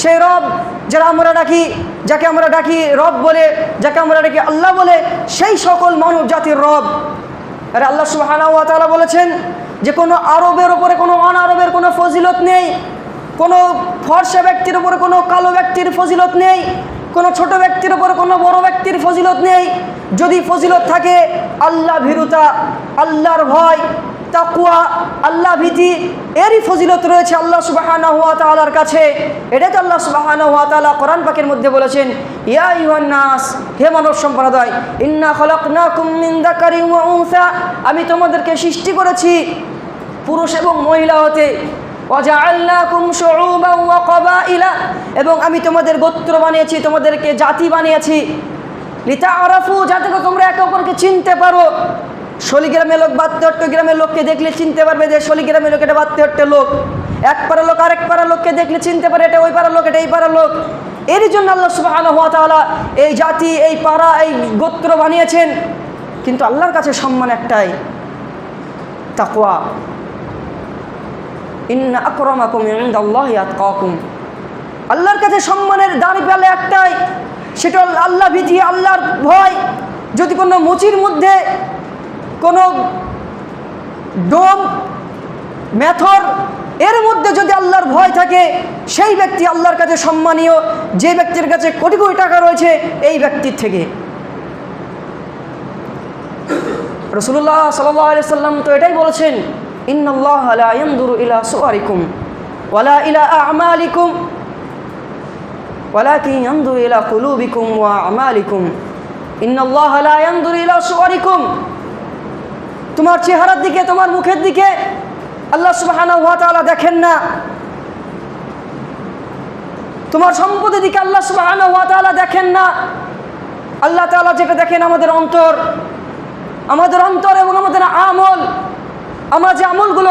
সেই রব যাকে আমরা ডাকি রব বলে, যাকে আমরা ডাকি আল্লাহ বলে, সেই সকল মানব জাতির রব। আরে আল্লাহ সুবহানাহু ওয়া তাআলা বলেছেন যে কোনো আরবের ওপরে কোনো অনারবের কোনো ফজিলত নেই, কোনো ফর্সা ব্যক্তির উপরে কোনো কালো ব্যক্তির ফজিলত নেই, কোনো ছোট ব্যক্তির উপরে কোনো বড় ব্যক্তির ফজিলত নেই। যদি ফজিলত থাকে আল্লাহ ভীরুতা, আল্লাহর ভয়, তাকওয়া, আল্লাহ ভীতি, এরই ফজিলত রয়েছে আল্লাহ সুবহানাহু ওয়া তাআলার কাছে। এটাই তো আল্লাহ সুবহানাহু ওয়া তাআলা কোরআন পাকের মধ্যে বলেছেন, ইয়া আইয়ুহান নাস, হে মানব সম্প্রদায়, ইন্না খালাকনাকুম মিন যাকারিন ওয়া উনসা, আমি তোমাদেরকে সৃষ্টি করেছি পুরুষ এবং মহিলা হতে। ওয়াজআলনাকুম শুউবান ওয়া ক্বাবাইলা, এবং আমি তোমাদের গোত্র বানিয়েছি, তোমাদেরকে জাতি বানিয়েছি। লিতাআরাফু, যাতে তোমরা একে অপরকে চিনতে পারো। শলিগ্রামের লোক 72 গ্রামের লোককে দেখলে চিনতে পারবে যে শলিগ্রামের লোক এটা 72 লোক। এক পাড়ার লোক আরেক পাড়ার লোককে দেখলে চিনতে পারে এটা ওই পাড়ার লোক, এটা এই পাড়ার লোক। এরই জন্য আল্লাহ সুবহানাহু ওয়া তাআলা এই জাতি, এই পাড়া, এই গোত্র বানিয়েছেন। কিন্তু আল্লাহর কাছে সম্মান একটাই, তাকওয়া। ইন্না আকরামাকুম ইনদাল্লাহি আতকাকুম, আল্লাহর কাছে সম্মানের দাঁড়ি পেলে একটাই, সেটা আল্লাহ ভীতি, আল্লাহর ভয়। যদি কোনো মুচির মধ্যে কোনো ডোম, মেথর, এর মধ্যে যদি আল্লাহর ভয় থাকে, সেই ব্যক্তি আল্লাহর কাছে সম্মানীয়, যে ব্যক্তির কাছে কোটি কোটি টাকা রয়েছে এই ব্যক্তির থেকে। রাসূলুল্লাহ সাল্লাল্লাহু আলাইহি সাল্লাম তো এটাই বলেছেন, ইন্নাল্লাহা লা ইয়ানজুরু ইলা সুওয়ারিকুম ওয়ালা ইলা আ'মালিকুম ওয়ালাকিন ইয়ানজুরু ইলা কুলুবিকুম ওয়া আমালিকুম। ইন্নাল্লাহা লা ইয়ানজুরু ইলা সুওয়ারিকুম, তোমার চেহারার দিকে, তোমার মুখের দিকে আল্লাহ সুবহানাহু ওয়া তাআলা দেখেন না। তোমার সম্পদের দিকে আল্লাহ সুবহানাহু ওয়া তাআলা দেখেন না। আল্লাহ তাআলা যেটা দেখেন আমাদের অন্তর এবং আমাদের আমল। আমরা যে আমলগুলো